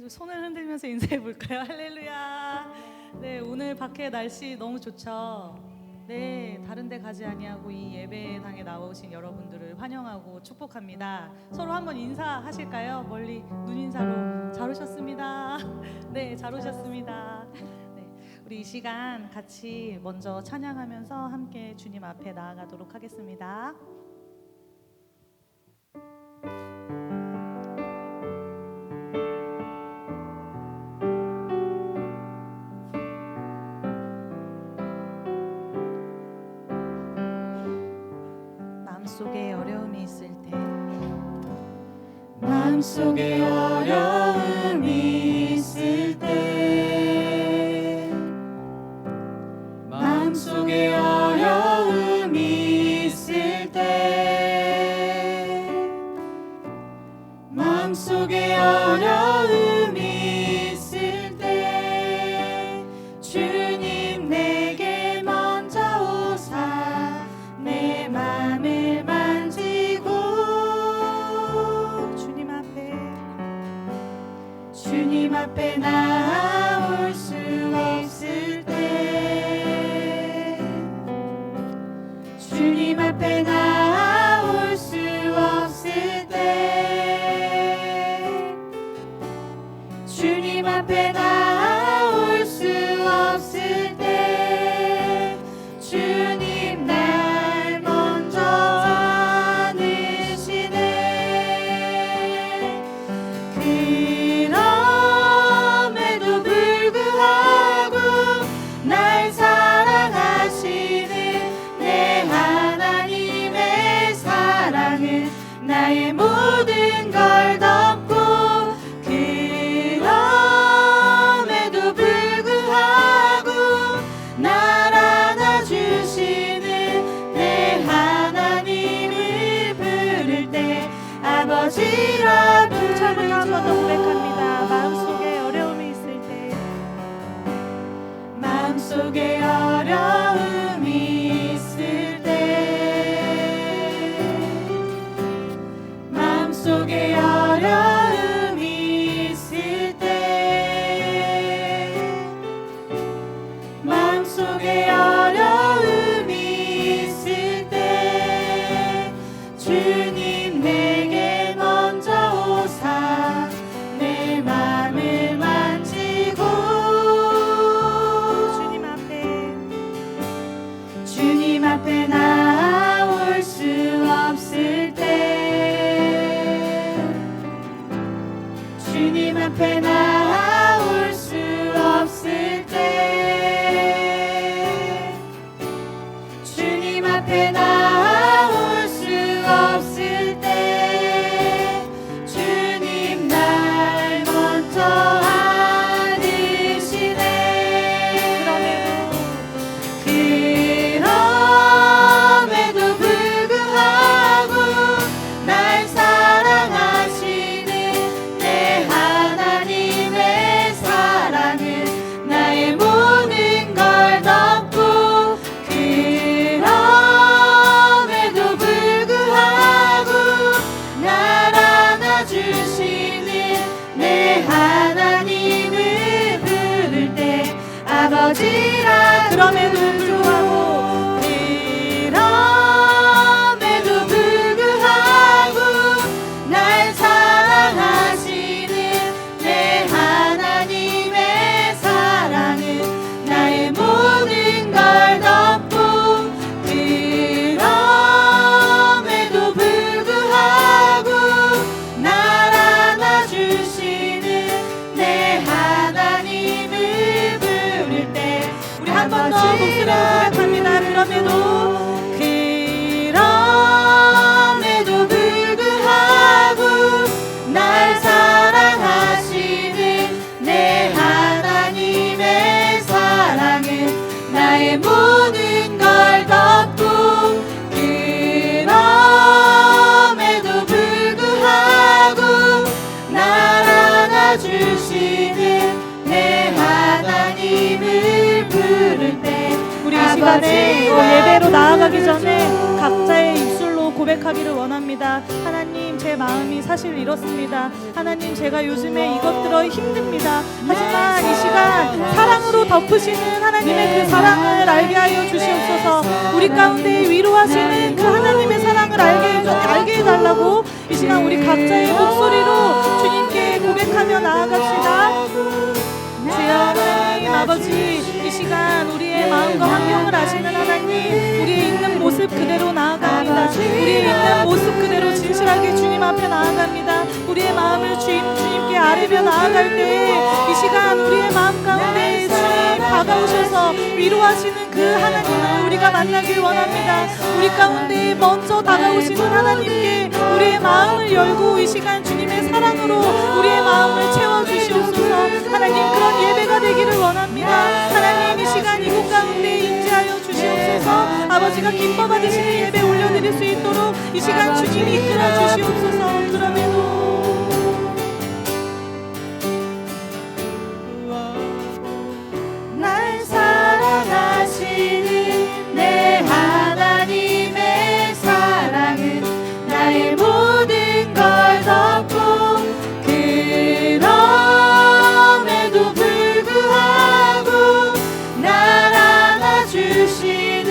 손을 흔들면서 인사해 볼까요? 할렐루야. 네, 오늘 밖에 날씨 너무 좋죠. 네, 다른 데 가지 아니하고 이 예배당에 나오신 여러분들을 환영하고 축복합니다. 서로 한번 인사하실까요? 멀리 눈인사로. 잘 오셨습니다. 네, 잘 오셨습니다. 네, 우리 이 시간 같이 먼저 찬양하면서 함께 주님 앞에 나아가도록 하겠습니다. 마음속에 어려움이 있을 때, 마음속에 어려움이 있을 때, 마음속에 어려움이 있을 때, 마음속에 어려움이 있을 때, 주님 내게 먼저 오사 내 맘을 만지고 주님 앞에 나올 수 없을 때, 주님 앞에 나올 수 없을 때, 주님 앞에 나올 수 없을 때, 주님 날 먼저 안으시네. 그럼에도 불구하고 날 사랑하시는 내 하나님의 사랑은 나의 모든 걸 덮고, 그럼에도 불구하고 날 안아주시는 내 하나님을 부를 때 아버지라 부르죠. 차부터 한 번 더 고백합니다. 마음속에 어려움이 있을 때, 마음속에 어려움이 있을 때, 마음속에 어려움이 있을 때, 마음속에 어려움이 있을 때, 주님 내게 먼저 오사 내 맘을 만지고 주님 앞에 나올 수 없을 때, 주님 앞에 나올 수 없을 때, 주님 앞에 나올 수 없을 때, 주님 날 먼저 안으시네. 그럼에도 불구하고 날 사랑하시는 내 하나님의 사랑은 나의 모든 걸 덮고, 그럼에도 불구하고 날 안아주시는 내 하나님을 부를 때 아버지라 그럼에도 불구하고 그럼에도 불구하고 날 사랑하시는 내 하나님의 사랑은 나의 모든 걸 덮고, 그럼에도 불구하고 날 안아주시는 내 하나님을 부를 때 우리 한 번 더 목소리로 고백합니다. 그럼에도 불구하고 날 사랑하시는 내 하나님의 사랑은 나의 모든 걸 덮고, 그럼에도 불구하고 날 안아주시는 내 하나님을 부를 때 우리 이 시간에 예배로 나아가기 전에 각자의 입술로 고백 고백하기를 원합니다. 하나님, 제 마음이 사실 이렇습니다. 하나님, 제가 요즘에 이것들어 힘듭니다. 하지만 이 시간 사랑으로 덮으시는 하나님의 그 사랑을 알게 하여 주시옵소서. 우리 가운데 위로하시는 그 하나님의 사랑을 알게 해달라고 이 시간 우리 각자의 목소리로 주님께 고백하며 나아갑시다. 주여 하나님 아버지, 이 시간 우리의 마음과 환경을 아시는 하나님, 우리의 있는 모습 그대로 나아갑니다. 우리의 있는 모습 그대로 진실하게 주님 앞에 나아갑니다. 우리의 마음을 주님께 아뢰며 나아갈 때 이 시간 우리의 마음 가운데 주님 다가오셔서 위로하시는 그 하나님을 우리가 만나길 원합니다. 우리 가운데 먼저 다가오시는 하나님께 우리의 마음을 열고 이 시간 주님의 사랑으로 우리의 마음을 채워주시옵소서. 하나님, 그런 예배가 되기를 원합니다. 하나님, 이 시간 이곳 가운데 임재하여 주시옵소서. 아버지가 기뻐 받으시는 예배 올려드릴 수 있도록 이 시간 주님이 이끌어 주시옵소서. 그럼에도 날 사랑하시는 내 하나님의 사랑은 나의 모든 걸 덮고, 그럼에도 불구하고 날 안아주시는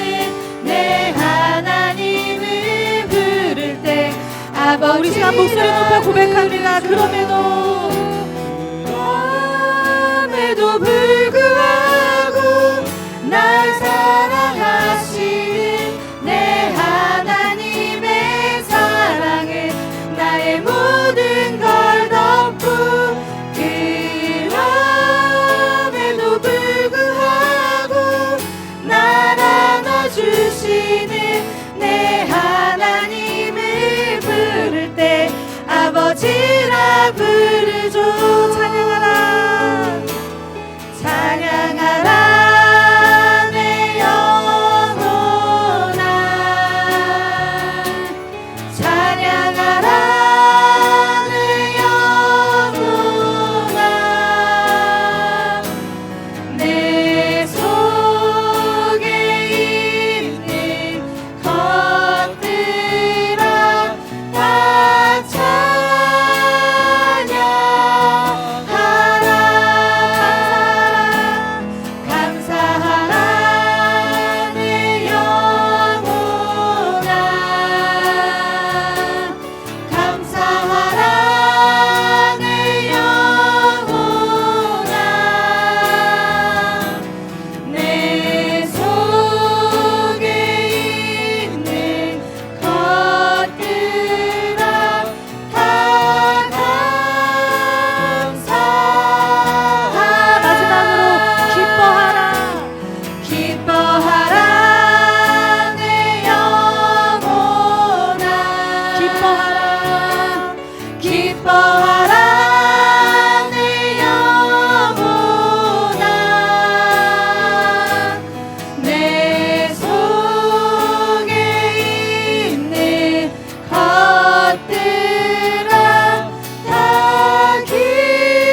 내 하나님을 부를 때 아버지, 우리 시간 목소리 높여 고백합니다. 그럼에도 불구하고 날 사랑하시는 내 하나님의 사랑은 나의 모든 걸 덮고, 그럼에도 불구하고 날 안아주시는 내 하나님을 부를 때 아버지라 부르죠. 찬양하라, 찬양하라 내 영혼아, 찬양하라 내 영혼아. 내 속에 있는 것들아 다 감사하라 내 영혼아, 감사하라 내 영혼아. 내 속에 있는 것들아 다 감사하라. 마지막으로 기뻐하라. 기뻐하라 내 영혼아, 기뻐하라, 기뻐하라 내 영혼아. 내 속에 있는 것들아 다 기뻐하라.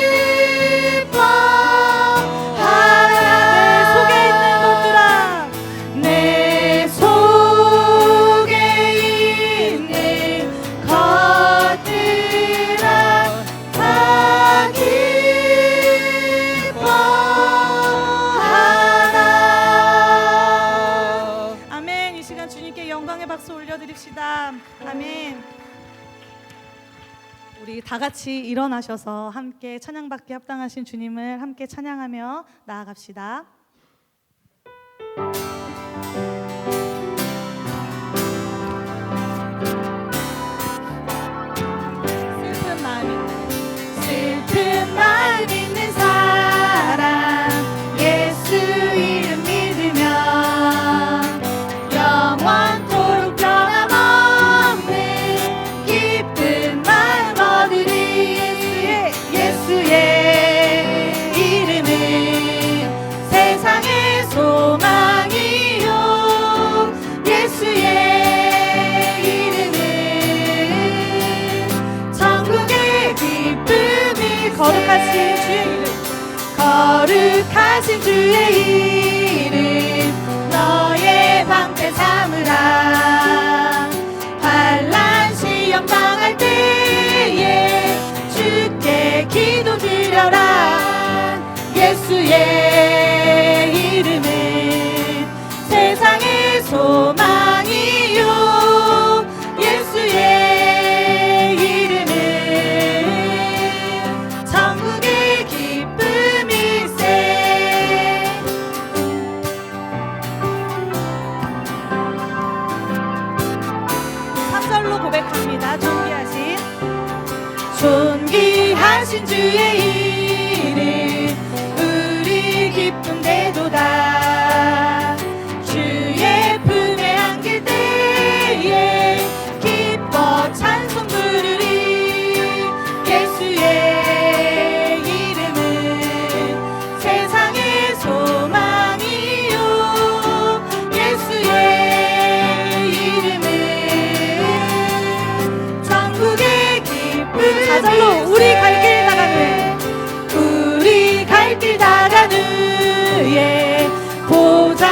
내 속에 있는 것들아 다 기뻐하라. 아멘. 이 시간 주님께 영광의 박수 올려드립시다. 아멘. 우리 다 같이 일어나셔서 함께 찬양받기 합당하신 주님을 함께 찬양하며 나아갑시다. 슬픈 마음 있는 슬픈 마음 있는 사람 예수 이름 믿으면 영원토록 변함없는 기쁜 마음 얻으리. 예수의 이름은 세상의 소망이요, 예수의 이름은 천국의 기쁨이. 거룩하신 주의 이름, 거룩하신 주의 이름 너의 방패 삼으라. 환란 존귀하신 주의 이름 우리 기쁨되도다. 주의 품에 안길 때에 기뻐 찬송 부르리. 예수의 이름은 세상의 소망이요. 예수의 이름은 천국의 기쁨. 저절로 우리 갈 길 나가는 우리 갈 길 나가는 예 보좌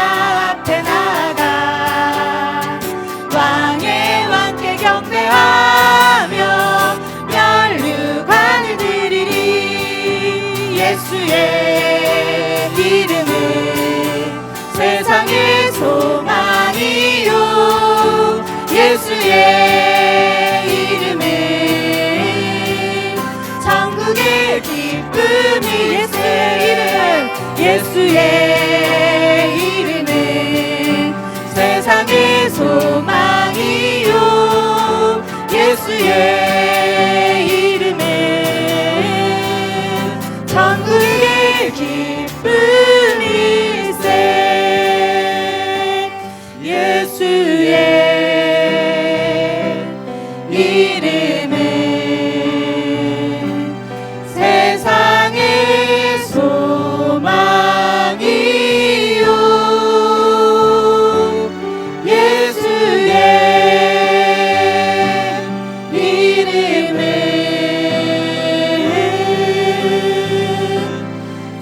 앞에 나가 왕의 왕께 경배하며 면류관을 드리리. 예수의 이름은 세상의 소망이요. 예수의 이름은 천국의 기쁨이. 예수의 이름은 세상의 소망이요. 예수의 이름은 천국의 기쁨이세. 예수의 이름은 세상의 소망이요. 예수의 이름은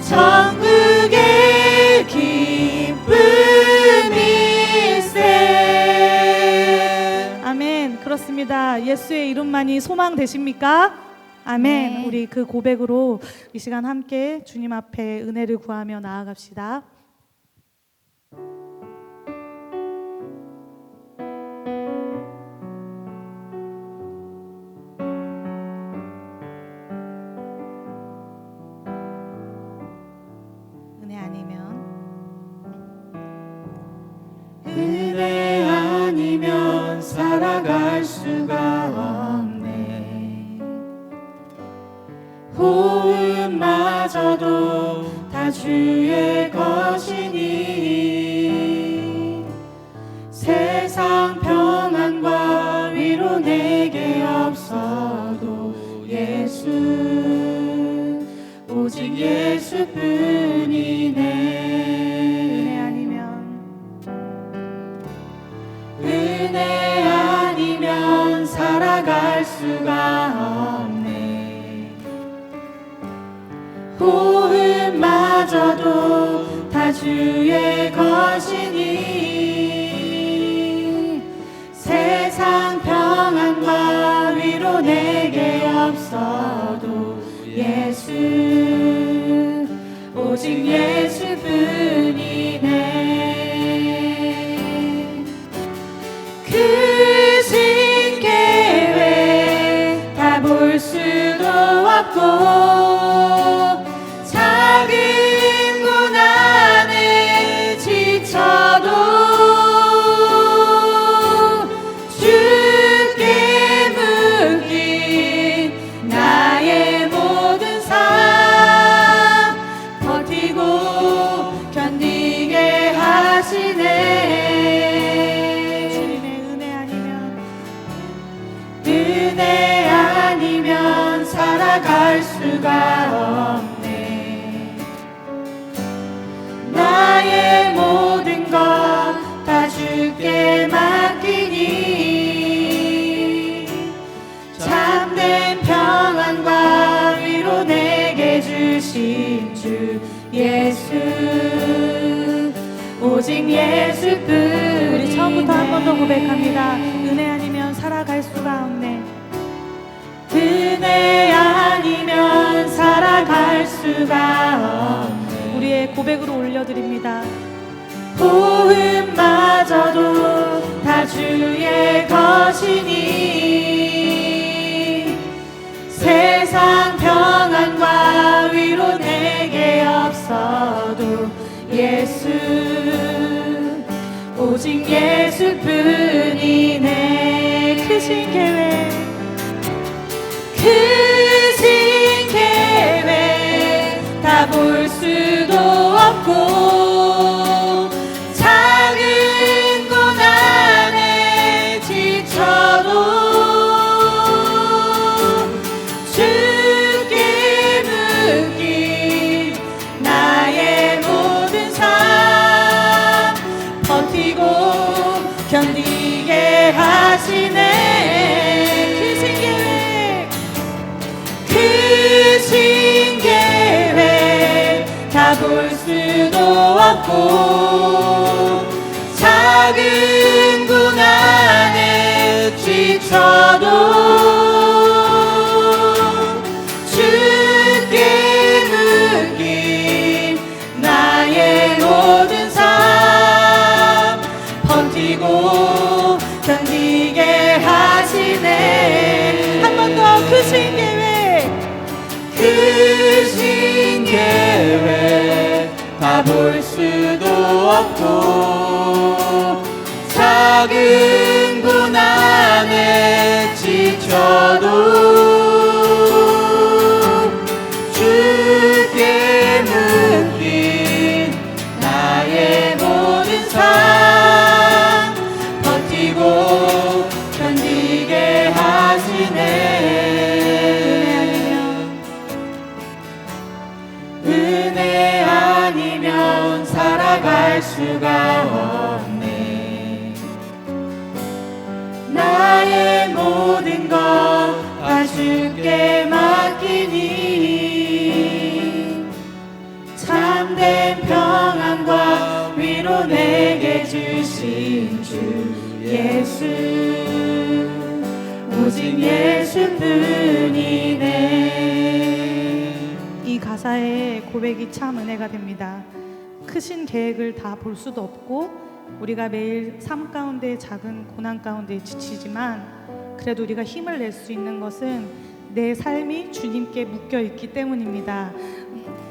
천국의 기쁨이세. 아멘. 그렇습니다. 예수의 이름만이 소망 되십니까? 아멘. 네. 우리 그 고백으로 이 시간 함께 주님 앞에 은혜를 구하며 나아갑시다. 은혜 아니면 은혜 아니면 살아갈 수가 없네. 호흡마저도 다 주의 것이니 세상 평안과 위로 내게 없어도 예수 오직 예수뿐이네. 은혜 아니면 살아갈 수가 없네. 호흡마저도 다 주의 것이니 세상 평안과 위로 내게 없어도 예수 오직 예수뿐이네. 크신 계획 다 볼 수도 없고 작은 고난에 지쳐도 주께 묶인 나의 모든 삶 버티고 견디게 하시네. 주님의 은혜 아니면 살아갈 수가 없네. 나의 모든 것 다 주께 맡기니 참된 평안과 위로 내게 주신 주 예수 오직 예수뿐. 우리 처음부터 한 번 더 고백합니다. 은혜 아니면 살아갈 수가 없네. 은혜 아니면 살아갈 수가 없네. 우리의 고백으로 올려드립니다. 호흡마저도 다 주의 것이니 세상 평안과 위로 내게 없어도 예수 오직 예수뿐이네. 크신 계획 수도 없고 작은 고난에 지쳐도 주께 묶인 나의 모든 삶 버티고 견디게 하시네. 크신 계획 다 볼 수도 없고 작은 고난에 지쳐도 주께 묶인 나의 모든 삶 버티고 견디게 하시네. 한 번 더 크신 계획 다 볼 수도 없고 작은 고난에 지쳐도 주께 묶인 나의 모든 삶 버티고 견디게 하시네. 은혜 아니면 살아갈 수가 없네. 나의 모든 것 다 주께 맡기니 참된 평안과 위로 내게 주신 주 예수 오직 예수뿐이네. 이 가사의 고백이 참 은혜가 됩니다. 크신 계획을 다 볼 수도 없고 우리가 매일 삶 가운데 작은 고난 가운데 지치지만 그래도 우리가 힘을 낼 수 있는 것은 내 삶이 주님께 묶여 있기 때문입니다.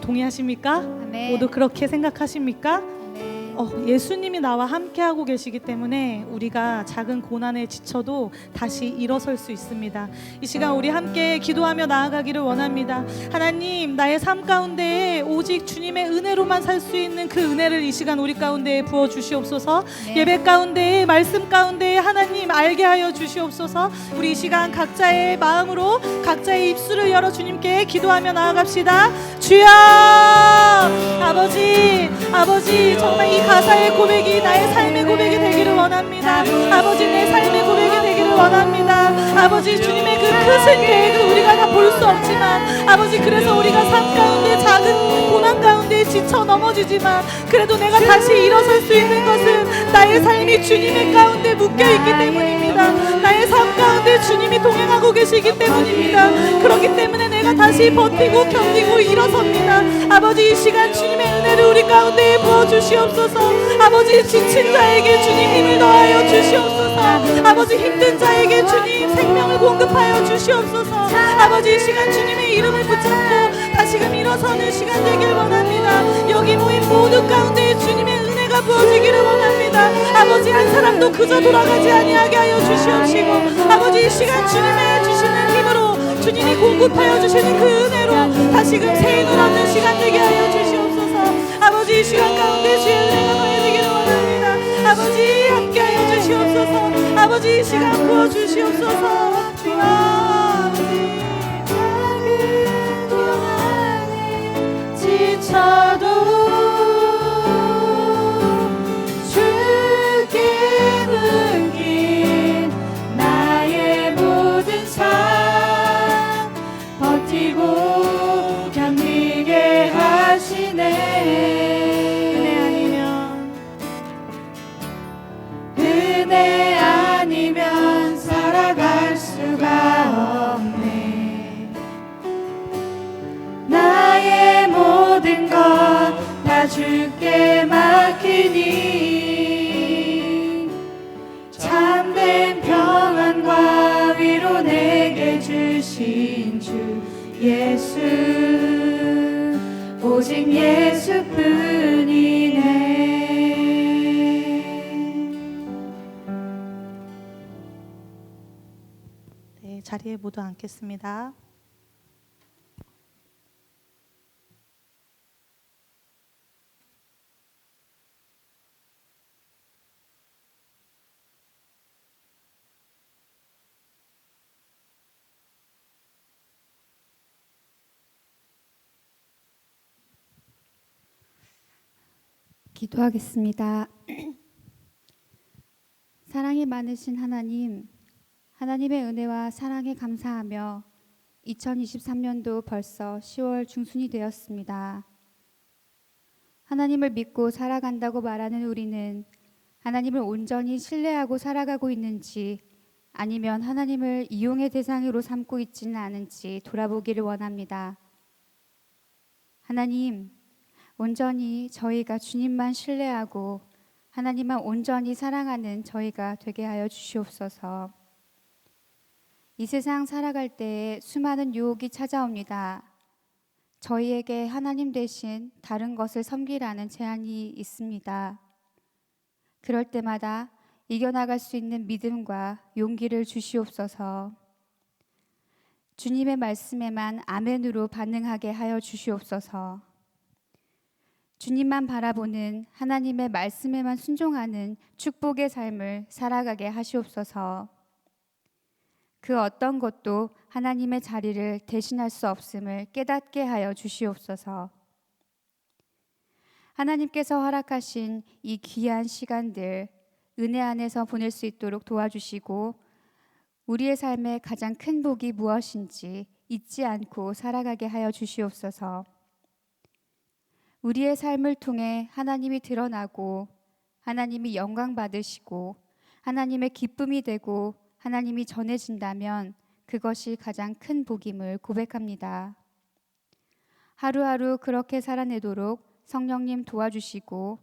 동의하십니까? 아멘. 모두 그렇게 생각하십니까? 네. 예수님이 나와 함께하고 계시기 때문에 우리가 작은 고난에 지쳐도 다시 일어설 수 있습니다. 이 시간 우리 함께 기도하며 나아가기를 원합니다. 하나님, 나의 삶 가운데 오직 주님의 은혜로만 살 수 있는 그 은혜를 이 시간 우리 가운데 부어주시옵소서. 네. 예배 가운데, 말씀 가운데 하나님 알게 하여 주시옵소서. 우리 이 시간 각자의 마음으로 각자의 입술을 열어 주님께 기도하며 나아갑시다. 주여, 아버지 정말 이 가사의 고백이 나의 삶의 고백이 되기를 원합니다. 아버지, 내 삶의 고백이 되기를 원합니다. 아버지, 주님의 그 크신 계획을 우리가 다 볼 수 없지만 아버지, 그래서 우리가 삶 가운데 작은 고난 가운데 지쳐 넘어지지만 그래도 내가 다시 일어설 수 있는 것은 나의 삶이 주님의 가운데 묶여있기 때문입니다. 나의 삶 가운데 주님이 동행하고 계시기 때문입니다. 그렇기 때문에 내가 다시 버티고 견디고 일어섭니다. 아버지, 이 시간 주님의 은혜를 우리 가운데 부어주시옵소서. 아버지, 지친 자에게 주님 힘을 더하여 주시옵소서. 아버지, 힘든 자에게 주님 생명을 공급하여 주시옵소서. 아버지, 이 시간 주님의 이름을 붙잡고 다시금 일어서는 시간 되길 원합니다. 여기 모인 모든 가운데 주님의 은혜가 부어지기를 원합니다. 아버지, 한 사람도 그저 돌아가지 아니하게 하여 주시옵시고 아버지, 이 시간 주님의 주시는 힘으로 주님이 공급하여 주시는 그 은혜로 다시금 새 힘을 얻는 시간 되게 하여 주시옵소서. 아버지, 이 시간 가운데 주의 은혜가 더해지기를 원합니다. 아버지, 함께하여 주시옵소서. 아버지, 이 시간 부어주시옵소서. 주여, 아버지, 작은 고난에 지쳐도 주께 묶인 나의 모든 삶 버티고 견디게 하시네. 은혜 아니면 살아갈 수가 없네. 나의 모든 것 다 주께 맡기니 참된 평안과 위로 내게 주신 주 예수 오직 예수뿐이네. 네, 자리에 모두 앉겠습니다. 기도하겠습니다. 사랑이 많으신 하나님, 하나님의 은혜와 사랑에 감사하며 2023년도 벌써 10월 중순이 되었습니다. 하나님을 믿고 살아간다고 말하는 우리는 하나님을 온전히 신뢰하고 살아가고 있는지 아니면 하나님을 이용의 대상으로 삼고 있지는 않은지 돌아보기를 원합니다. 하나님, 온전히 저희가 주님만 신뢰하고 하나님만 온전히 사랑하는 저희가 되게 하여 주시옵소서. 이 세상 살아갈 때에 수많은 유혹이 찾아옵니다. 저희에게 하나님 대신 다른 것을 섬기라는 제안이 있습니다. 그럴 때마다 이겨나갈 수 있는 믿음과 용기를 주시옵소서. 주님의 말씀에만 아멘으로 반응하게 하여 주시옵소서. 주님만 바라보는 하나님의 말씀에만 순종하는 축복의 삶을 살아가게 하시옵소서. 그 어떤 것도 하나님의 자리를 대신할 수 없음을 깨닫게 하여 주시옵소서. 하나님께서 허락하신 이 귀한 시간들 은혜 안에서 보낼 수 있도록 도와주시고 우리의 삶의 가장 큰 복이 무엇인지 잊지 않고 살아가게 하여 주시옵소서. 우리의 삶을 통해 하나님이 드러나고 하나님이 영광 받으시고 하나님의 기쁨이 되고 하나님이 전해진다면 그것이 가장 큰 복임을 고백합니다. 하루하루 그렇게 살아내도록 성령님 도와주시고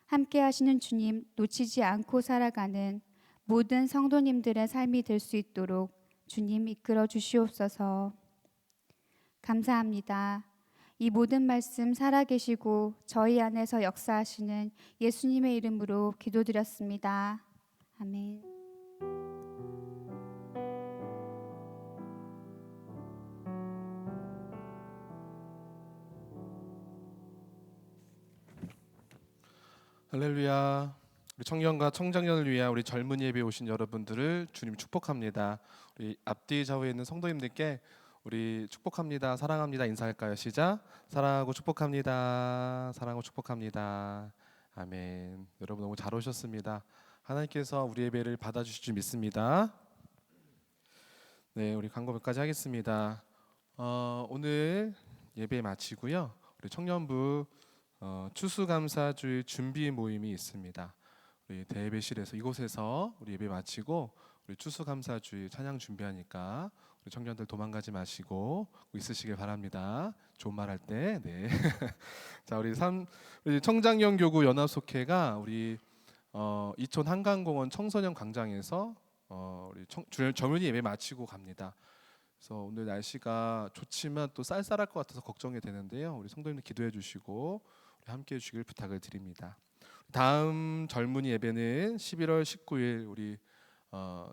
함께 하시는 주님 놓치지 않고 살아가는 모든 성도님들의 삶이 될 수 있도록 주님 이끌어 주시옵소서. 감사합니다. 이 모든 말씀 살아계시고 저희 안에서 역사하시는 예수님의 이름으로 기도드렸습니다. 아멘. 할렐루야. 우리 청년과 청장년을 위한 우리 젊은 예배에 오신 여러분들을 주님 축복합니다. 우리 앞뒤 좌우에 있는 성도님들께 우리 축복합니다, 사랑합니다 인사할까요? 시작. 사랑하고 축복합니다. 사랑하고 축복합니다. 아멘. 여러분 너무 잘 오셨습니다. 하나님께서 우리 예배를 받아주실 줄 믿습니다. 네, 우리 광고 몇 가지 하겠습니다. 오늘 예배 마치고요. 우리 청년부 추수감사주일 준비 모임이 있습니다. 우리 대예배실에서 이곳에서 우리 예배 마치고 우리 추수감사주일 찬양 준비하니까 우리 청년들 도망가지 마시고 있으시길 바랍니다. 좋은 말 할 때. 네. 자, 우리 청장년 교구 연합속회가 우리 이촌 한강공원 청소년 광장에서 우리 젊은이 예배 마치고 갑니다. 그래서 오늘 날씨가 좋지만 또 쌀쌀할 것 같아서 걱정이 되는데요. 우리 성도님들 기도해 주시고 함께 해주시길 부탁을 드립니다. 다음 젊은이 예배는 11월 19일 우리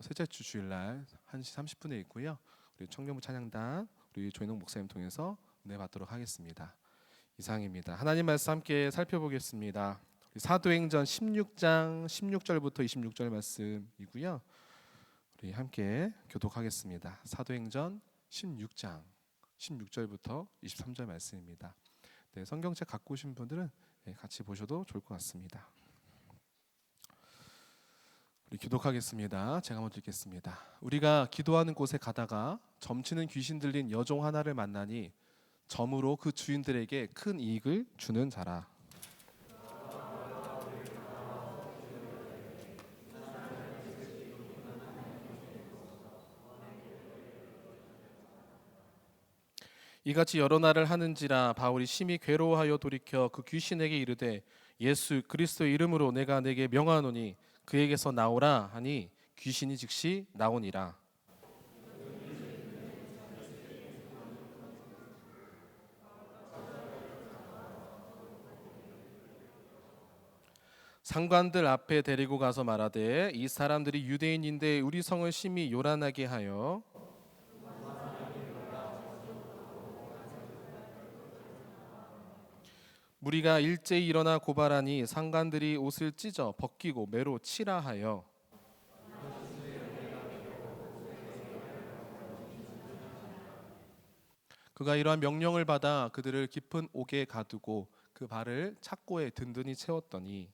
셋째 주 주일날 1시 30분에 있고요. 우리 청년부 찬양단 우리 조인홍 목사님 통해서 은혜 받도록 하겠습니다. 이상입니다. 하나님 말씀 함께 살펴보겠습니다. 사도행전 16장 16절부터 26절 말씀이고요. 우리 함께 교독하겠습니다. 사도행전 16장 16절부터 23절 말씀입니다. 네, 성경책 갖고 오신 분들은 같이 보셔도 좋을 것 같습니다. 우리 기도하겠습니다. 제가 먼저 읽겠습니다. 우리가 기도하는 곳에 가다가 점치는 귀신 들린 여종 하나를 만나니 점으로 그 주인들에게 큰 이익을 주는 자라. 이같이 여러 날을 하는지라 바울이 심히 괴로워하여 돌이켜 그 귀신에게 이르되 예수 그리스도의 이름으로 내가 내게 명하노니 그에게서 나오라 하니 귀신이 즉시 나오니라. 상관들 앞에 데리고 가서 말하되 이 사람들이 유대인인데 우리 성을 심히 요란하게 하여 무리가 일제히 일어나 고발하니 상관들이 옷을 찢어 벗기고 매로 치라 하여 그가 이러한 명령을 받아 그들을 깊은 옥에 가두고 그 발을 착고에 든든히 채웠더니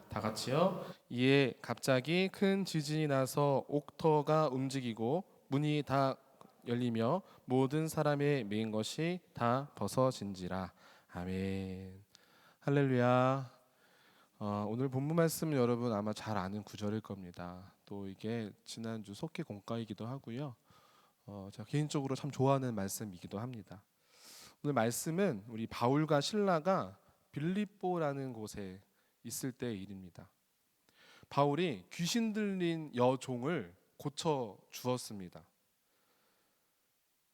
다 같이요. 이에 갑자기 큰 지진이 나서 옥터가 움직이고 문이 다 열리며 모든 사람의 매인 것이 다 벗어진지라. 아멘. 할렐루야. 오늘 본문 말씀 여러분 아마 잘 아는 구절일 겁니다. 또 이게 지난주 속기 공과이기도 하고요. 제가 개인적으로 참 좋아하는 말씀이기도 합니다. 오늘 말씀은 우리 바울과 실라가 빌립보라는 곳에 있을 때의 일입니다. 바울이 귀신 들린 여종을 고쳐 주었습니다.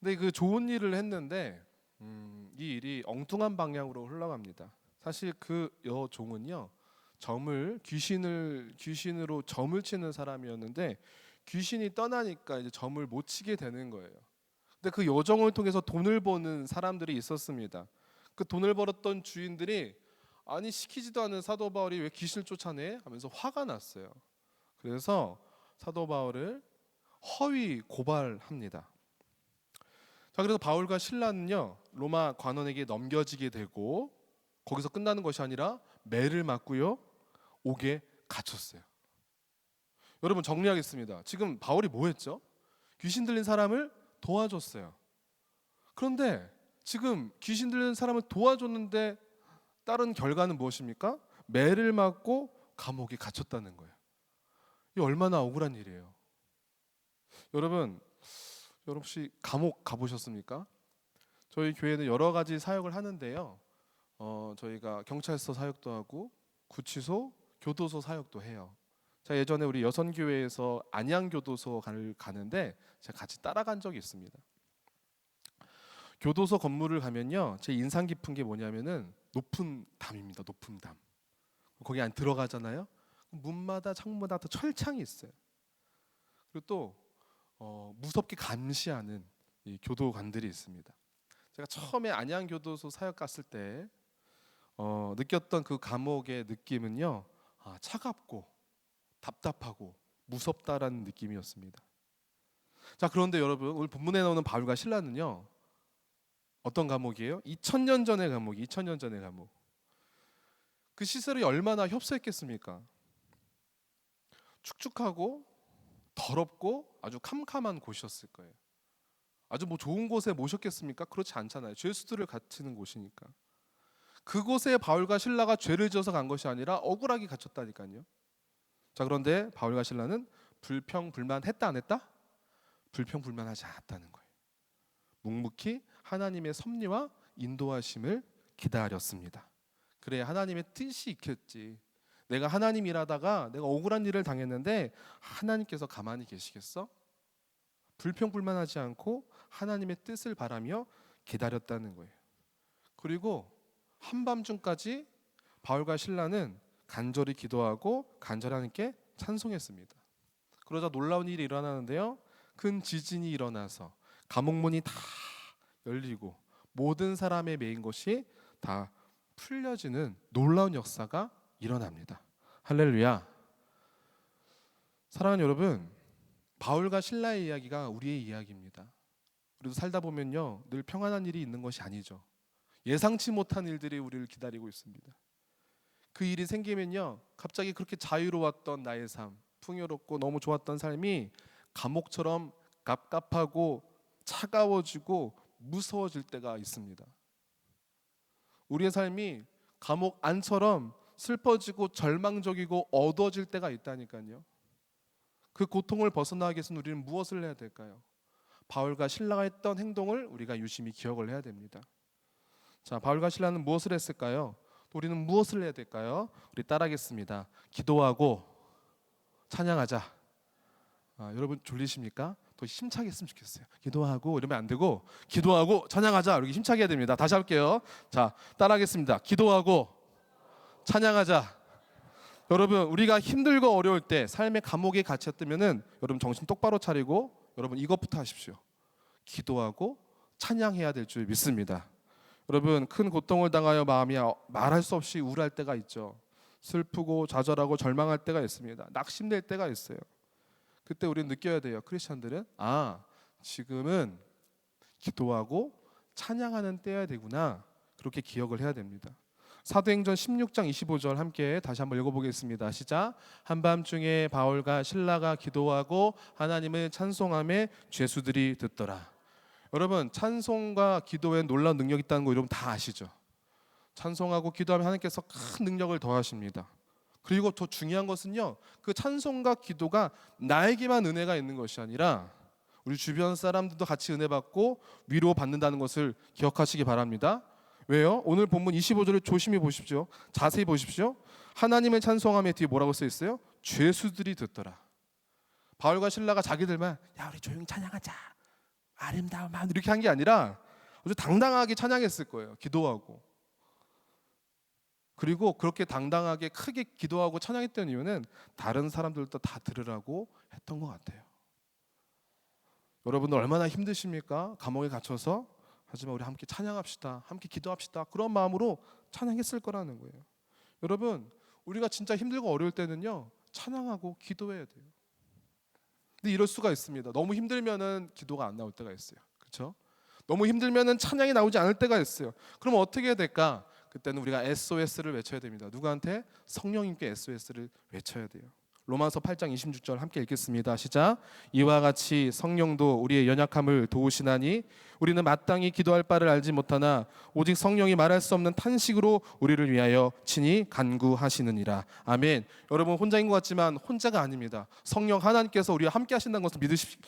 근데 그 좋은 일을 했는데 이 일이 엉뚱한 방향으로 흘러갑니다. 사실 그 여종은요, 귀신으로 점을 치는 사람이었는데 귀신이 떠나니까 이제 점을 못 치게 되는 거예요. 근데 그 여종을 통해서 돈을 버는 사람들이 있었습니다. 그 돈을 벌었던 주인들이 아니 시키지도 않은 사도 바울이 왜 귀신을 쫓아내? 하면서 화가 났어요. 그래서 사도 바울을 허위 고발합니다. 자, 그래서 바울과 실라는요 로마 관원에게 넘겨지게 되고 거기서 끝나는 것이 아니라 매를 맞고요 옥에 갇혔어요. 여러분 정리하겠습니다. 지금 바울이 뭐 했죠? 귀신 들린 사람을 도와줬어요. 그런데 지금 귀신 들린 사람을 도와줬는데 다른 결과는 무엇입니까? 매를 맞고 감옥에 갇혔다는 거예요. 이 얼마나 억울한 일이에요. 여러분 혹시 감옥 가보셨습니까? 저희 교회는 여러 가지 사역을 하는데요. 저희가 경찰서 사역도 하고 구치소, 교도소 사역도 해요. 제가 예전에 우리 여선교회에서 안양교도소 가는데 제가 같이 따라간 적이 있습니다. 교도소 건물을 가면요, 제 인상 깊은 게 뭐냐면은 높은 담입니다. 높은 담. 거기 안 들어가잖아요. 문마다 창마다 또 철창이 있어요. 그리고 또 무섭게 감시하는 이 교도관들이 있습니다. 제가 처음에 안양교도소 사역 갔을 때 느꼈던 그 감옥의 느낌은요, 차갑고 답답하고 무섭다라는 느낌이었습니다. 자, 그런데 여러분 오늘 본문에 나오는 바울과 실라는요 어떤 감옥이에요? 2000년 전의 감옥. 2000년 전의 감옥. 그 시설이 얼마나 협소했겠습니까? 축축하고 더럽고 아주 캄캄한 곳이었을 거예요. 아주 뭐 좋은 곳에 모셨겠습니까? 그렇지 않잖아요. 죄수들을 갇히는 곳이니까. 그곳에 바울과 실라가 죄를 지어서 간 것이 아니라 억울하게 갇혔다니까요. 자, 그런데 바울과 실라는 불평불만했다 안 했다? 불평불만하지 않았다는 거예요. 묵묵히 하나님의 섭리와 인도하심을 기다렸습니다. 그래, 하나님의 뜻이 있겠지. 내가 하나님 일하다가 내가 억울한 일을 당했는데 하나님께서 가만히 계시겠어? 불평불만하지 않고 하나님의 뜻을 바라며 기다렸다는 거예요. 그리고 한밤중까지 바울과 실라는 간절히 기도하고 간절히 하나님께 찬송했습니다. 그러자 놀라운 일이 일어나는데요, 큰 지진이 일어나서 감옥문이 다 열리고 모든 사람의 매인 것이 다 풀려지는 놀라운 역사가 일어납니다. 할렐루야. 사랑하는 여러분, 바울과 실라의 이야기가 우리의 이야기입니다. 우리도 살다 보면요 늘 평안한 일이 있는 것이 아니죠. 예상치 못한 일들이 우리를 기다리고 있습니다. 그 일이 생기면요 갑자기 그렇게 자유로웠던 나의 삶, 풍요롭고 너무 좋았던 삶이 감옥처럼 갑갑하고 차가워지고 무서워질 때가 있습니다. 우리의 삶이 감옥 안처럼 슬퍼지고 절망적이고 어두워질 때가 있다니까요. 그 고통을 벗어나기 위해서는 우리는 무엇을 해야 될까요? 바울과 실라가 했던 행동을 우리가 유심히 기억을 해야 됩니다. 자, 바울과 실라는 무엇을 했을까요? 우리는 무엇을 해야 될까요? 우리 따라하겠습니다. 기도하고 찬양하자. 여러분 졸리십니까? 더 힘차게 했으면 좋겠어요. 기도하고 이러면 안 되고 기도하고 찬양하자 이렇게 힘차게 해야 됩니다. 다시 할게요. 자, 따라하겠습니다. 기도하고 찬양하자. 여러분 우리가 힘들고 어려울 때 삶의 감옥에 갇혔다면은 여러분 정신 똑바로 차리고 여러분 이것부터 하십시오. 기도하고 찬양해야 될 줄 믿습니다. 여러분 큰 고통을 당하여 마음이 말할 수 없이 우울할 때가 있죠. 슬프고 좌절하고 절망할 때가 있습니다. 낙심될 때가 있어요. 그때 우리는 느껴야 돼요. 크리스천들은 지금은 기도하고 찬양하는 때야 되구나. 그렇게 기억을 해야 됩니다. 사도행전 16장 25절 함께 다시 한번 읽어보겠습니다. 시작. 한밤중에 바울과 실라가 기도하고 하나님을 찬송하며 죄수들이 듣더라. 여러분, 찬송과 기도에 놀라운 능력이 있다는 거 여러분 다 아시죠? 찬송하고 기도하면 하나님께서 큰 능력을 더하십니다. 그리고 더 중요한 것은요, 그 찬송과 기도가 나에게만 은혜가 있는 것이 아니라 우리 주변 사람들도 같이 은혜 받고 위로 받는다는 것을 기억하시기 바랍니다. 왜요? 오늘 본문 25절을 조심히 보십시오. 자세히 보십시오. 하나님을 찬송하며 뒤에 뭐라고 써 있어요? 죄수들이 듣더라. 바울과 실라가 자기들만 야 우리 조용히 찬양하자, 아름다운 마음 이렇게 한 게 아니라 아주 당당하게 찬양했을 거예요. 기도하고. 그리고 그렇게 당당하게 크게 기도하고 찬양했던 이유는 다른 사람들도 다 들으라고 했던 것 같아요. 여러분들 얼마나 힘드십니까? 감옥에 갇혀서. 하지만 우리 함께 찬양합시다, 함께 기도합시다, 그런 마음으로 찬양했을 거라는 거예요. 여러분, 우리가 진짜 힘들고 어려울 때는요 찬양하고 기도해야 돼요. 근데 이럴 수가 있습니다. 너무 힘들면은 기도가 안 나올 때가 있어요. 그렇죠? 너무 힘들면은 찬양이 나오지 않을 때가 있어요. 그럼 어떻게 해야 될까? 그때는 우리가 SOS를 외쳐야 됩니다. 누구한테? 성령님께 SOS를 외쳐야 돼요. 로마서 8장 26절 함께 읽겠습니다. 시작. 이와 같이 성령도 우리의 연약함을 도우시나니 우리는 마땅히 기도할 바를 알지 못하나 오직 성령이 말할 수 없는 탄식으로 우리를 위하여 친히 간구하시느니라. 아멘. 여러분 혼자인 것 같지만 혼자가 아닙니다. 성령 하나님께서 우리와 함께 하신다는 것을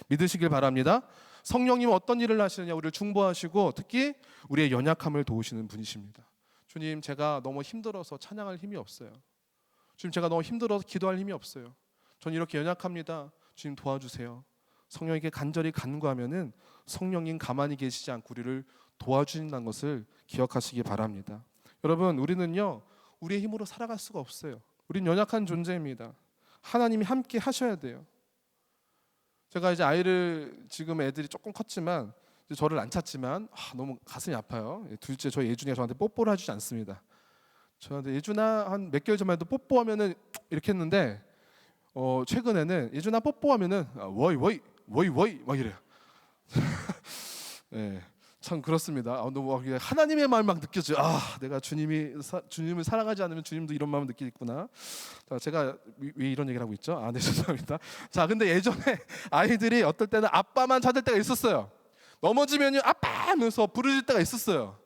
믿으시길 바랍니다. 성령님은 어떤 일을 하시느냐, 우리를 중보하시고 특히 우리의 연약함을 도우시는 분이십니다. 주님, 제가 너무 힘들어서 찬양할 힘이 없어요. 주님, 제가 너무 힘들어서 기도할 힘이 없어요. 전 이렇게 연약합니다. 주님 도와주세요. 성령에게 간절히 간구하면은 성령님 가만히 계시지 않고 우리를 도와주신다는 것을 기억하시기 바랍니다. 여러분, 우리는요 우리의 힘으로 살아갈 수가 없어요. 우린 연약한 존재입니다. 하나님이 함께 하셔야 돼요. 제가 이제 아이를, 지금 애들이 조금 컸지만 이제 저를 안 찾지만 너무 가슴이 아파요. 둘째 저희 예준이가 저한테 뽀뽀를 해주지 않습니다. 저한테 예준아 한 몇 개월 전만 해도 뽀뽀하면은 이렇게 했는데 최근에는 예준아 뽀뽀하면은 워이 막 이래요. 네, 참 그렇습니다. 너무 하나님의 마음 막 느껴져요. 내가 주님을 사랑하지 않으면 주님도 이런 마음을 느끼겠구나. 자, 제가 왜 이런 얘기를 하고 있죠? 네, 죄송합니다. 자, 근데 예전에 아이들이 어떨 때는 아빠만 찾을 때가 있었어요. 넘어지면요 아빠 하면서 부르짖을 때가 있었어요.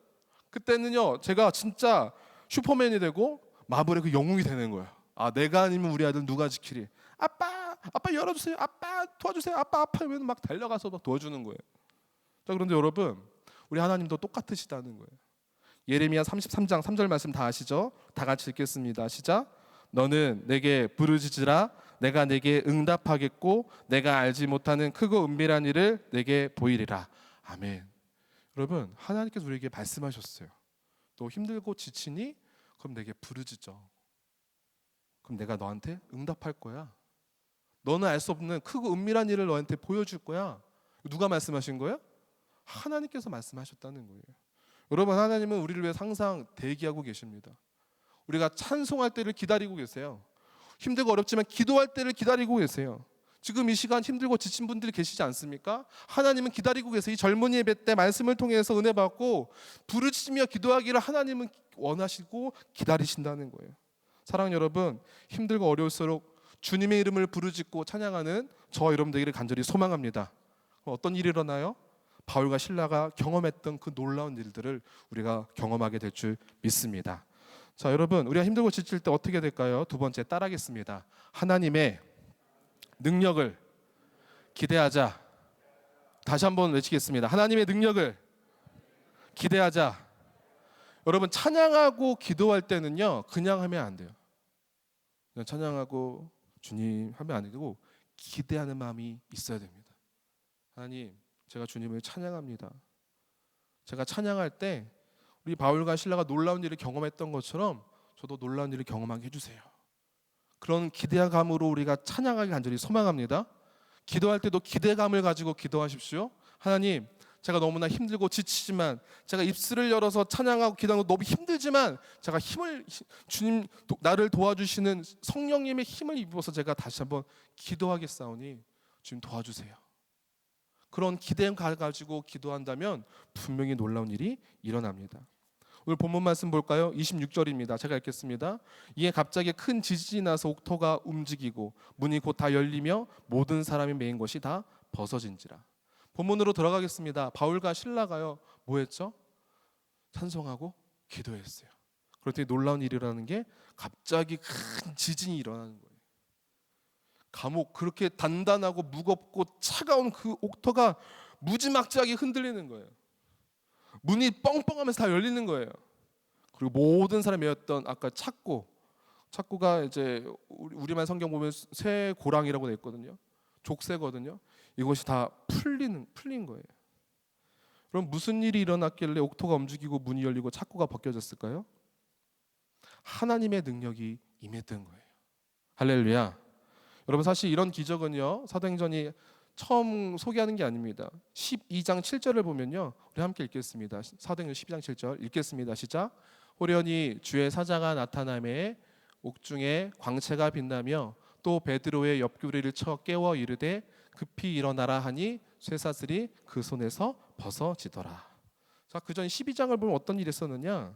그때는요 제가 진짜 슈퍼맨이 되고 마블의 그 영웅이 되는 거예요. 내가 아니면 우리 아들 누가 지키리? 아빠 열어주세요. 아빠 도와주세요. 아빠 아파요. 막 달려가서 막 도와주는 거예요. 자, 그런데 여러분, 우리 하나님도 똑같으시다는 거예요. 예레미야 33장 3절 말씀 다 아시죠? 다 같이 읽겠습니다. 시작. 너는 내게 부르짖으라. 내가 내게 응답하겠고 내가 알지 못하는 크고 은밀한 일을 내게 보이리라. 아멘. 여러분, 하나님께서 우리에게 말씀하셨어요. 너 힘들고 지치니? 그럼 내게 부르짖어. 그럼 내가 너한테 응답할 거야. 너는 알 수 없는 크고 은밀한 일을 너한테 보여줄 거야. 누가 말씀하신 거예요? 하나님께서 말씀하셨다는 거예요. 여러분, 하나님은 우리를 위해 항상 대기하고 계십니다. 우리가 찬송할 때를 기다리고 계세요. 힘들고 어렵지만 기도할 때를 기다리고 계세요. 지금 이 시간 힘들고 지친 분들이 계시지 않습니까? 하나님은 기다리고 계세요. 이 젊은이 예배 때 말씀을 통해서 은혜 받고 부르짖으며 기도하기를 하나님은 원하시고 기다리신다는 거예요. 사랑하는 여러분, 힘들고 어려울수록 주님의 이름을 부르짖고 찬양하는 저와 여러분 되기를 간절히 소망합니다. 어떤 일이 일어나요? 바울과 실라가 경험했던 그 놀라운 일들을 우리가 경험하게 될 줄 믿습니다. 자, 여러분, 우리가 힘들고 지칠 때 어떻게 될까요? 두 번째 따라하겠습니다. 하나님의 능력을 기대하자. 다시 한번 외치겠습니다. 하나님의 능력을 기대하자. 여러분, 찬양하고 기도할 때는요 그냥 하면 안 돼요. 그냥 찬양하고 주님 하면 안 되고 기대하는 마음이 있어야 됩니다. 하나님, 제가 주님을 찬양합니다. 제가 찬양할 때 우리 바울과 실라가 놀라운 일을 경험했던 것처럼 저도 놀라운 일을 경험하게 해주세요. 그런 기대감으로 우리가 찬양하기 간절히 소망합니다. 기도할 때도 기대감을 가지고 기도하십시오. 하나님, 제가 너무나 힘들고 지치지만 제가 입술을 열어서 찬양하고 기도하는 거 너무 힘들지만 제가 주님 나를 도와주시는 성령님의 힘을 입어서 제가 다시 한번 기도하겠사오니 주님 도와주세요. 그런 기대감 가지고 기도한다면 분명히 놀라운 일이 일어납니다. 오늘 본문 말씀 볼까요? 26절입니다. 제가 읽겠습니다. 이에 갑자기 큰 지진이 나서 옥토가 움직이고 문이 곧 다 열리며 모든 사람이 메인 것이 다 벗어진지라. 본문으로 들어가겠습니다. 바울과 실라가요, 뭐 했죠? 찬송하고 기도했어요. 그랬더니 놀라운 일이라는 게 갑자기 큰 지진이 일어나는 거예요. 감옥, 그렇게 단단하고 무겁고 차가운 그 옥토가 무지막지하게 흔들리는 거예요. 문이 뻥뻥하면서 다 열리는 거예요. 그리고 모든 사람이 메었던 아까 착고가 이제 우리말 성경 보면 쇠고랑이라고 되어 있거든요. 족쇄거든요. 이것이 다 풀린 거예요. 그럼 무슨 일이 일어났길래 옥토가 움직이고 문이 열리고 착고가 벗겨졌을까요? 하나님의 능력이 임했던 거예요. 할렐루야. 여러분, 사실 이런 기적은요, 사도행전이 처음 소개하는 게 아닙니다. 12장 7절을 보면요, 우리 함께 읽겠습니다. 사도행전 12장 7절 읽겠습니다. 시작. 호련히 주의 사자가 나타나매 옥중에 광채가 빛나며 또 베드로의 옆구리를 쳐 깨워 이르되 급히 일어나라 하니 쇠사슬이 그 손에서 벗어지더라. 자, 그전 12장을 보면 어떤 일이 있었느냐?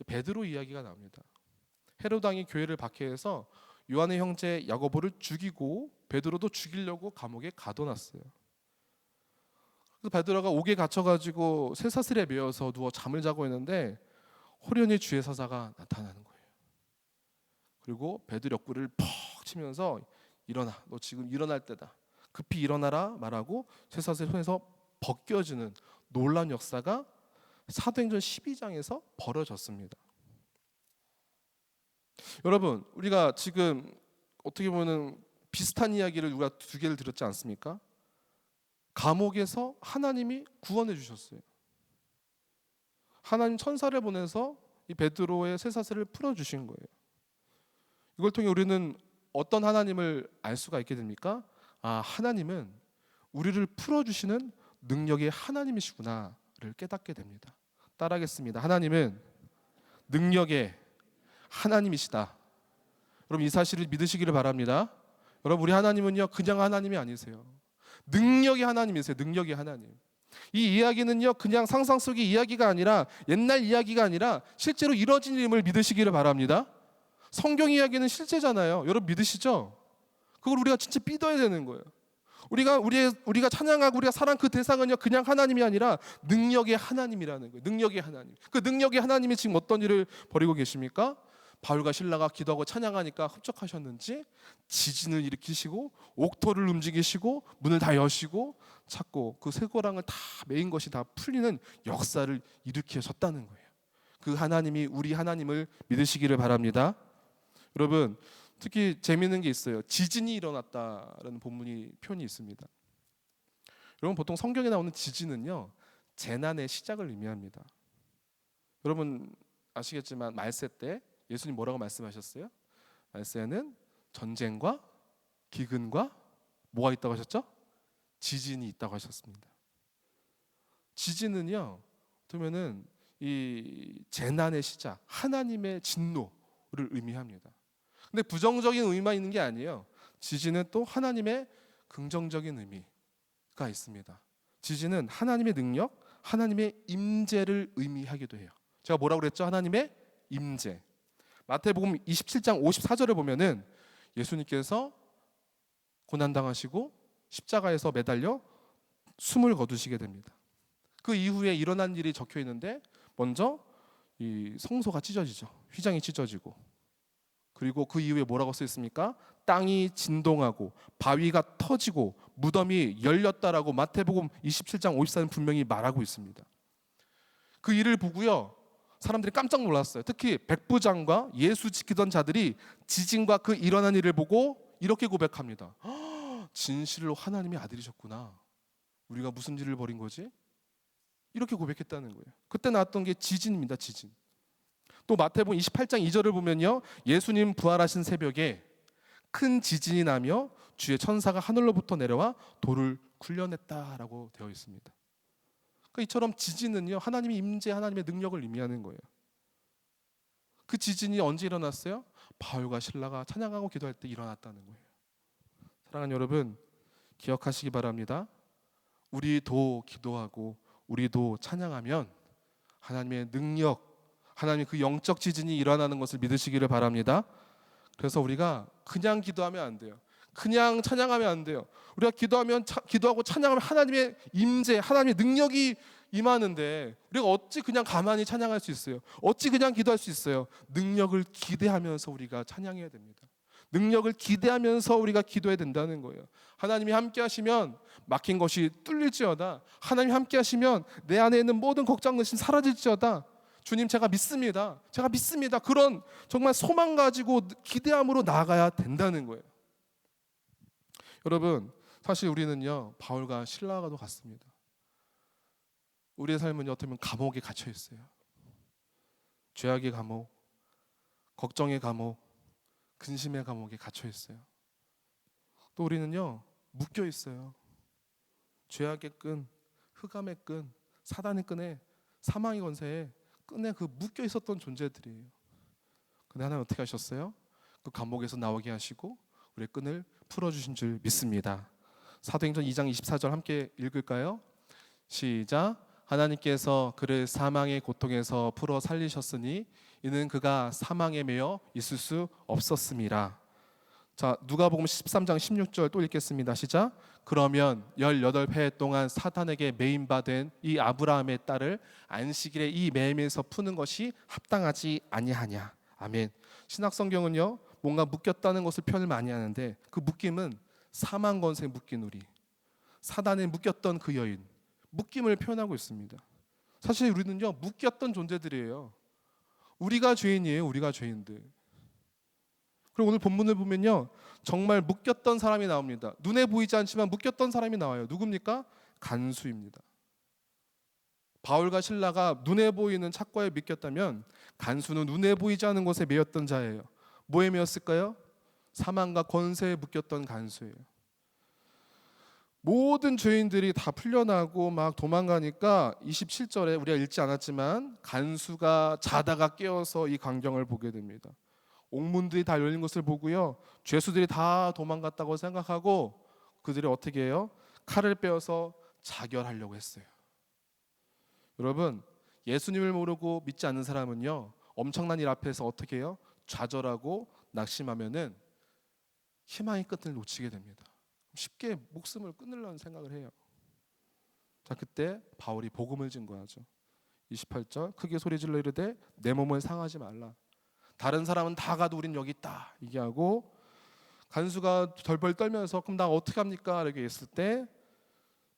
베드로 이야기가 나옵니다. 헤롯 왕이 교회를 박해해서 요한의 형제 야고보를 죽이고 베드로도 죽이려고 감옥에 가둬놨어요. 그래서 베드로가 옥에 갇혀가지고 쇠사슬에 매여서 누워 잠을 자고 있는데 호련히 주의 사자가 나타나는 거예요. 그리고 베드로 옆구리를 퍽 치면서 일어나, 너 지금 일어날 때다, 급히 일어나라 말하고 쇠사슬 손에서 벗겨지는 놀라운 역사가 사도행전 12장에서 벌어졌습니다. 여러분, 우리가 지금 어떻게 보면 비슷한 이야기를 우리가 두 개를 들었지 않습니까? 감옥에서 하나님이 구원해 주셨어요. 하나님 천사를 보내서 이 베드로의 쇠사슬을 풀어 주신 거예요. 이걸 통해 우리는 어떤 하나님을 알 수가 있게 됩니까? 아, 하나님은 우리를 풀어 주시는 능력의 하나님이시구나를 깨닫게 됩니다. 따라하겠습니다. 하나님은 능력의 하나님이시다. 여러분, 이 사실을 믿으시기를 바랍니다. 여러분, 우리 하나님은요, 그냥 하나님이 아니세요. 능력의 하나님이세요. 능력의 하나님. 이 이야기는요, 그냥 상상 속의 이야기가 아니라, 옛날 이야기가 아니라 실제로 이뤄진 일임을 믿으시기를 바랍니다. 성경 이야기는 실제잖아요. 여러분 믿으시죠? 그걸 우리가 진짜 믿어야 되는 거예요. 우리가 찬양하고 우리가 사랑한 그 대상은요, 그냥 하나님이 아니라 능력의 하나님이라는 거예요. 능력의 하나님. 그 능력의 하나님이 지금 어떤 일을 벌이고 계십니까? 바울과 실라가 기도하고 찬양하니까 흡족하셨는지 지진을 일으키시고 옥토를 움직이시고 문을 다 여시고 찾고 그 쇠고랑을 다 메인 것이 다 풀리는 역사를 일으키셨다는 거예요. 그 하나님이 우리 하나님을 믿으시기를 바랍니다. 여러분, 특히 재미있는 게 있어요. 지진이 일어났다라는 표현이 있습니다. 여러분, 보통 성경에 나오는 지진은요, 재난의 시작을 의미합니다. 여러분 아시겠지만 말세 때 예수님 뭐라고 말씀하셨어요? 말세에는 전쟁과 기근과 뭐가 있다고 하셨죠? 지진이 있다고 하셨습니다. 지진은요, 그러면은 이 재난의 시작, 하나님의 진노를 의미합니다. 근데 부정적인 의미만 있는 게 아니에요. 지진은 또 하나님의 긍정적인 의미가 있습니다. 지진은 하나님의 능력, 하나님의 임재를 의미하기도 해요. 제가 뭐라고 그랬죠? 하나님의 임재. 마태복음 27장 54절을 보면은 예수님께서 고난당하시고 십자가에서 매달려 숨을 거두시게 됩니다. 그 이후에 일어난 일이 적혀 있는데, 먼저 이 성소가 찢어지죠. 휘장이 찢어지고, 그리고 그 이후에 뭐라고 써 있습니까? 땅이 진동하고 바위가 터지고 무덤이 열렸다라고 마태복음 27장 54는 분명히 말하고 있습니다. 그 일을 보고요, 사람들이 깜짝 놀랐어요. 특히 백부장과 예수 지키던 자들이 지진과 그 일어난 일을 보고 이렇게 고백합니다. 진실로 하나님의 아들이셨구나. 우리가 무슨 일을 벌인 거지? 이렇게 고백했다는 거예요. 그때 나왔던 게 지진입니다. 지진. 또 마태복음 28장 2절을 보면요, 예수님 부활하신 새벽에 큰 지진이 나며 주의 천사가 하늘로부터 내려와 돌을 굴려냈다라고 되어 있습니다. 그러니까 이처럼 지진은요, 하나님의 임재, 하나님의 능력을 의미하는 거예요. 그 지진이 언제 일어났어요? 바울과 실라가 찬양하고 기도할 때 일어났다는 거예요. 사랑하는 여러분, 기억하시기 바랍니다. 우리도 기도하고 우리도 찬양하면 하나님의 능력, 하나님의 그 영적 지진이 일어나는 것을 믿으시기를 바랍니다. 그래서 우리가 그냥 기도하면 안 돼요. 그냥 찬양하면 안 돼요. 우리가 기도하고 찬양하면 하나님의 임재, 하나님의 능력이 임하는데 우리가 어찌 그냥 가만히 찬양할 수 있어요? 어찌 그냥 기도할 수 있어요? 능력을 기대하면서 우리가 찬양해야 됩니다. 능력을 기대하면서 우리가 기도해야 된다는 거예요. 하나님이 함께 하시면 막힌 것이 뚫릴지어다. 하나님이 함께 하시면 내 안에 있는 모든 걱정 것이 사라질지어다. 주님, 제가 믿습니다. 제가 믿습니다. 그런 정말 소망 가지고 기대함으로 나아가야 된다는 거예요. 여러분, 사실 우리는요, 바울과 실라가도 같습니다. 우리의 삶은 어떻게 보면 감옥에 갇혀 있어요. 죄악의 감옥, 걱정의 감옥, 근심의 감옥에 갇혀 있어요. 또 우리는요, 묶여 있어요. 죄악의 끈, 흑암의 끈, 사단의 끈에, 사망의 권세에 끈에 그 묶여 있었던 존재들이에요. 근데 하나님 어떻게 하셨어요? 그 감옥에서 나오게 하시고 우리의 끈을 풀어주신 줄 믿습니다. 사도행전 2장 24절 함께 읽을까요? 시작. 하나님께서 그를 사망의 고통에서 풀어 살리셨으니 이는 그가 사망에 매여 있을 수 없었음이라. 자, 누가복음 13장 16절 또 읽겠습니다. 시작. 그러면 18회 동안 사탄에게 매임받은 이 아브라함의 딸을 안식일에 이 매임에서 푸는 것이 합당하지 아니하냐. 아멘. 신약성경은요, 뭔가 묶였다는 것을 표현을 많이 하는데 그 묶임은 사망 권세에 묶인 우리, 사단에 묶였던 그 여인, 묶임을 표현하고 있습니다. 사실 우리는요, 묶였던 존재들이에요. 우리가 죄인이에요. 우리가 죄인들. 그리고 오늘 본문을 보면요, 정말 묶였던 사람이 나옵니다. 눈에 보이지 않지만 묶였던 사람이 나와요. 누굽니까? 간수입니다. 바울과 실라가 눈에 보이는 착과에 묶였다면 간수는 눈에 보이지 않은 것에 매였던 자예요. 뭐에 매였을까요? 사망과 권세에 묶였던 간수예요. 모든 죄인들이 다 풀려나고 막 도망가니까 27절에 우리가 읽지 않았지만 간수가 자다가 깨어서 이 광경을 보게 됩니다. 옥문들이 다 열린 것을 보고요, 죄수들이 다 도망갔다고 생각하고 그들이 어떻게 해요? 칼을 빼어서 자결하려고 했어요. 여러분, 예수님을 모르고 믿지 않는 사람은요, 엄청난 일 앞에서 어떻게 해요? 좌절하고 낙심하면은 희망의 끝을 놓치게 됩니다. 쉽게 목숨을 끊으려는 생각을 해요. 자, 그때 바울이 복음을 증거하죠. 28절, 크게 소리질러 이르되 내 몸을 상하지 말라. 다른 사람은 다 가도 우린 여기 있다. 이게 하고 간수가 덜덜 떨면서 그럼 나 어떻게 합니까? 이렇게 했을 때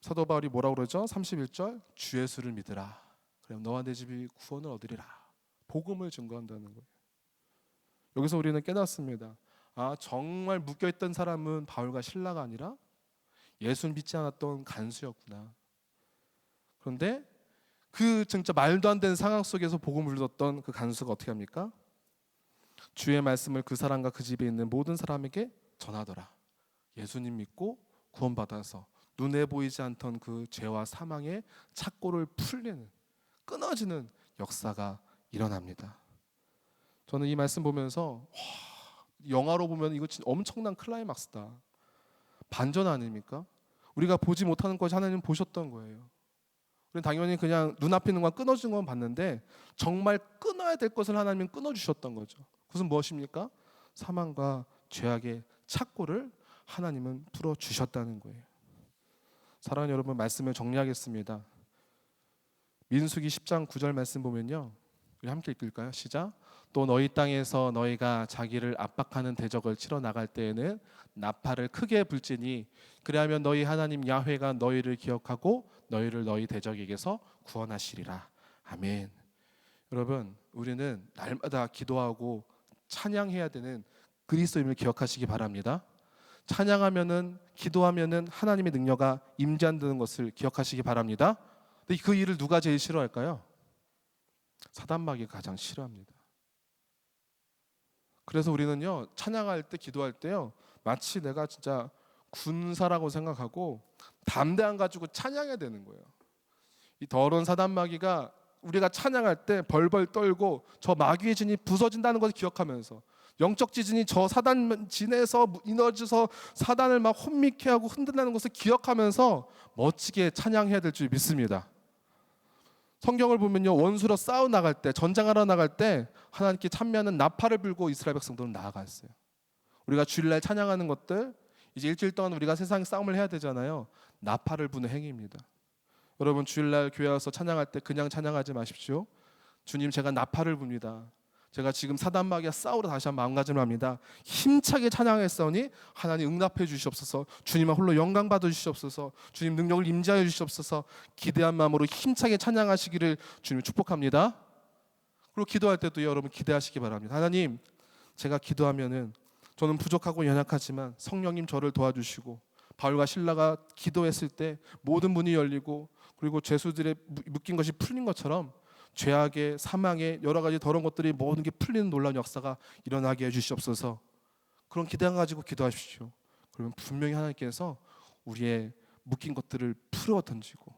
사도 바울이 뭐라고 그러죠? 31절, 주 예수를 믿으라. 그럼 너와 내 집이 구원을 얻으리라. 복음을 증거한다는 거예요. 여기서 우리는 깨닫습니다. 아, 정말 묶여있던 사람은 바울과 실라가 아니라 예수를 믿지 않았던 간수였구나. 그런데 그 진짜 말도 안 되는 상황 속에서 복음을 듣던 그 간수가 어떻게 합니까? 주의 말씀을 그 사람과 그 집에 있는 모든 사람에게 전하더라. 예수님 믿고 구원받아서 눈에 보이지 않던 그 죄와 사망의 착고를 풀리는, 끊어지는 역사가 일어납니다. 저는 이 말씀 보면서 영화로 보면 이거 진짜 엄청난 클라이막스다. 반전 아닙니까? 우리가 보지 못하는 것이 하나님 보셨던 거예요. 우리는 당연히 그냥 눈앞에 있는 건 끊어진 건 봤는데 정말 끊어야 될 것을 하나님은 끊어주셨던 거죠. 그것은 무엇입니까? 사망과 죄악의 착고를 하나님은 풀어주셨다는 거예요. 사랑하는 여러분, 말씀을 정리하겠습니다. 민수기 10장 9절 말씀 보면요, 우리 함께 읽을까요? 시작. 또 너희 땅에서 너희가 자기를 압박하는 대적을 치러 나갈 때에는 나팔을 크게 불지니 그리하면 너희 하나님 야훼가 너희를 기억하고 너희를 너희 대적에게서 구원하시리라. 아멘. 여러분, 우리는 날마다 기도하고 찬양해야 되는 그리스도임을 기억하시기 바랍니다. 찬양하면은, 기도하면은 하나님의 능력이 임재한다는 것을 기억하시기 바랍니다. 근데 그 일을 누가 제일 싫어할까요? 사단마귀가 가장 싫어합니다. 그래서 우리는요, 찬양할 때, 기도할 때요, 마치 내가 진짜 군사라고 생각하고 담대함 가지고 찬양해야 되는 거예요. 이 더러운 사단마귀가 우리가 찬양할 때 벌벌 떨고 저 마귀의 진이 부서진다는 것을 기억하면서 영적 지진이 저 사단 진에서 이너져서 사단을 막 혼미케 하고 흔들라는 것을 기억하면서 멋지게 찬양해야 될 줄 믿습니다. 성경을 보면요, 원수로 싸워 나갈 때, 전장하러 나갈 때 하나님께 찬미하는 나팔을 불고 이스라엘 백성들은 나아갔어요. 우리가 주일날 찬양하는 것들, 이제 일주일 동안 우리가 세상에 싸움을 해야 되잖아요. 나팔을 부는 행위입니다. 여러분, 주일날 교회 와서 찬양할 때 그냥 찬양하지 마십시오. 주님, 제가 나팔을 붑니다. 제가 지금 사단마귀와 싸우러 다시 한번 마음가짐을 합니다. 힘차게 찬양했사오니 하나님 응답해 주시옵소서. 주님만 홀로 영광 받아 주시옵소서. 주님 능력을 임재하여 주시옵소서. 기대한 마음으로 힘차게 찬양하시기를 주님 축복합니다. 그리고 기도할 때도 여러분 기대하시기 바랍니다. 하나님, 제가 기도하면은 저는 부족하고 연약하지만 성령님 저를 도와주시고, 바울과 실라가 기도했을 때 모든 문이 열리고 그리고 죄수들의 묶인 것이 풀린 것처럼 죄악의 사망의 여러 가지 더러운 것들이 모든 게 풀리는 놀라운 역사가 일어나게 해주시옵소서. 그런 기대감 가지고 기도하십시오. 그러면 분명히 하나님께서 우리의 묶인 것들을 풀어 던지고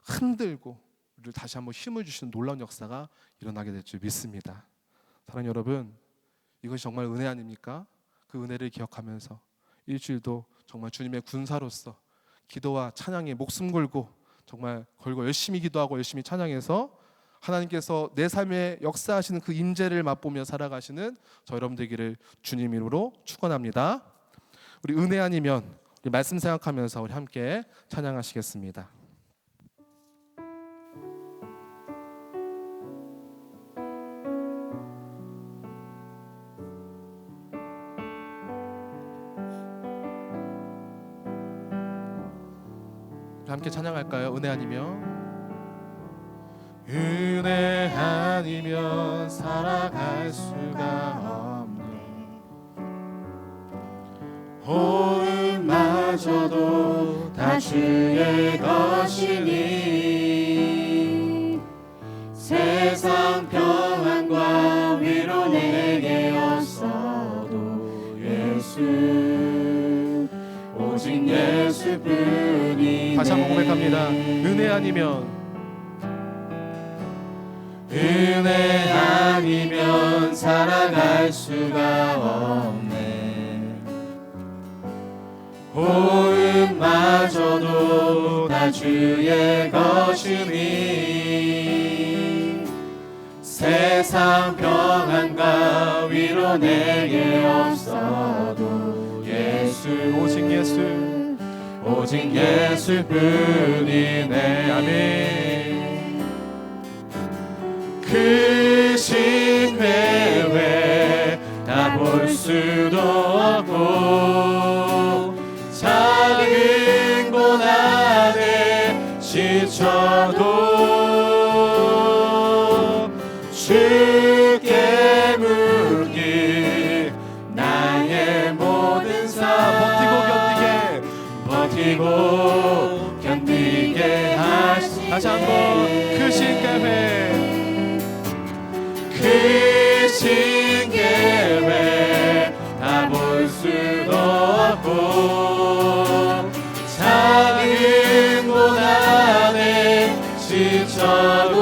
흔들고 우리를 다시 한번 힘을 주시는 놀라운 역사가 일어나게 될 줄 믿습니다. 사랑하는 여러분, 이것이 정말 은혜 아닙니까? 그 은혜를 기억하면서 일주일도 정말 주님의 군사로서 기도와 찬양에 목숨 걸고 정말 걸고 열심히 기도하고 열심히 찬양해서 하나님께서 내 삶에 역사하시는 그 임재를 맛보며 살아가시는 저 여러분 되기를 주님 이름으로 축원합니다. 우리 은혜 아니면 우리 말씀 생각하면서 우리 함께 찬양하시겠습니다. 함께 찬양할까요? 은혜 아니면 은혜 아니면 살아갈 수가 없네. 호흡마저도 다 주의 것이니 세상 평안과 위로 내게 없어도 예수 오직 예수뿐이네. 다시 한번 고백합니다. 은혜 아니면 은혜 아니면 살아갈 수가 없네. 호흡마저도 다 주의 것이니 세상 평안과 위로 내게 없어도 예수 오직 예수 오직 예수뿐이네. 아멘. 크신 회외 다 볼 수도 없고 작은 고난에 지쳐도 주께 묻기 나의 모든 삶 버티고 견디게 하시네. 다시 한번 크신 계획 크신 계획 다 볼 수도 없고 작은 고난에 지쳐도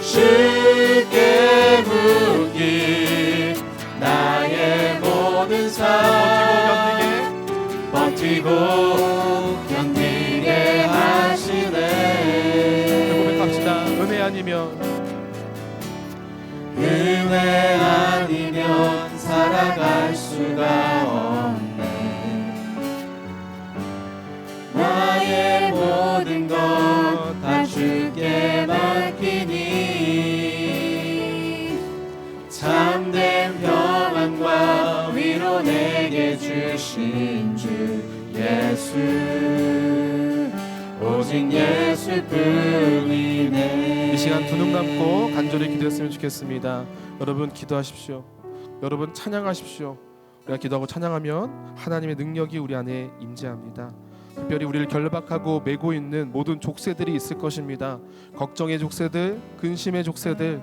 주께 묻기 나의 모든 삶 버티고 견디게 하시네. 고백합시다. 은혜 아니면 은혜 아니면 살아갈 수가 없네. 나의 모든 것 다 주께 맡기니 참된 평안과 위로 내게 주신 주 예수 오직 예수뿐이네. 이 시간 두 눈 감고 간절히 기도했으면 좋겠습니다. 여러분 기도하십시오. 여러분 찬양하십시오. 우리가 기도하고 찬양하면 하나님의 능력이 우리 안에 임재합니다. 특별히 우리를 결박하고 메고 있는 모든 족쇄들이 있을 것입니다. 걱정의 족쇄들, 근심의 족쇄들,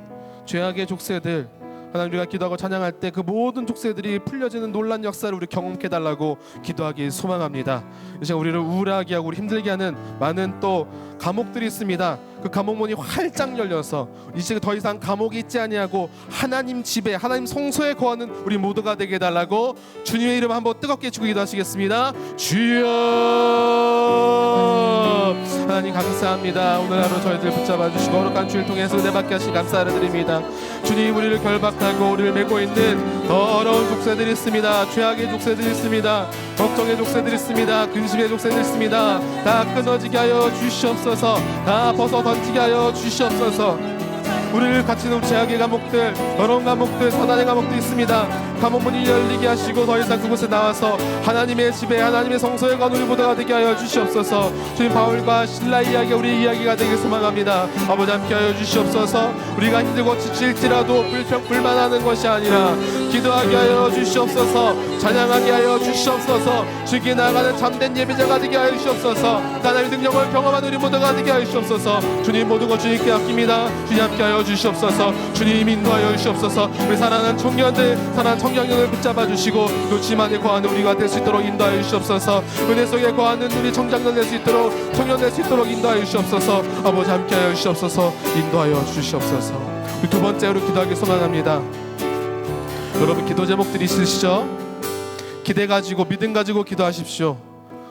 죄악의 족쇄들, 하나님, 우리가 기도하고 찬양할 때 그 모든 족쇄들이 풀려지는 놀란 역사를 우리 경험케 해달라고 기도하기 소망합니다. 이 시간 우리를 우울하게 하고 우리 힘들게 하는 많은 또 감옥들이 있습니다. 그 감옥문이 활짝 열려서 이 시간 더 이상 감옥이 있지 아니하고 하나님 집에, 하나님 성소에 거하는 우리 모두가 되게 해달라고 주님의 이름 한번 뜨겁게 주고 기도하시겠습니다. 주여, 하나님 감사합니다. 오늘 하루 저희들 붙잡아 주시고 거룩한 주일 통해서 은혜 받게 하시 감사를 드립니다. 주님, 우리를 결박하고 우리를 메고 있는 더러운 족쇄들이 있습니다. 죄악의 족쇄들이 있습니다. 걱정의 족쇄들이 있습니다. 근심의 족쇄들이 있습니다. 다 끊어지게 하여 주시옵소서. 다 벗어 던지게 하여 주시옵소서. 우리를 갇히는 죄악의 감옥들, 더러운 감옥들, 사단의 감옥도 있습니다. 감옥문이 열리게 하시고 더 이상 그곳에 나와서 하나님의 집에, 하나님의 성소에 간 우리 모두가 되게 하여 주시옵소서. 주님, 바울과 실라 이야기, 우리 이야기가 되길 소망합니다. 아버지 함께 하여 주시옵소서. 우리가 힘들고 지칠지라도 불평불만하는 것이 아니라 기도하게 하여 주시옵소서. 찬양하게 하여 주시옵소서. 주께 나아가는 참된 예배자가 되게 하여 주시옵소서. 하나님의 능력을 경험하는 우리 모두가 되게 하여 주시옵소서. 주님, 모든 것 주님께 아낍니다. 주님 함께 하여 주시옵소서. 주님 인도하여 주시옵소서. 우리 사랑하는 청년들, 사랑하는 청장년을 붙잡아 주시고 놓치지 않을 거하는 우리가 될 수 있도록 인도하여 주시옵소서. 은혜 속에 거하는 우리 청장년 될 수 있도록, 청년 될 수 있도록 인도하여 주시옵소서. 아버지 함께 하여 주시옵소서. 인도하여 주시옵소서. 우리 두 번째로 기도하기 소망합니다. 여러분, 기도 제목들이 있으시죠? 기대 가지고 믿음 가지고 기도하십시오.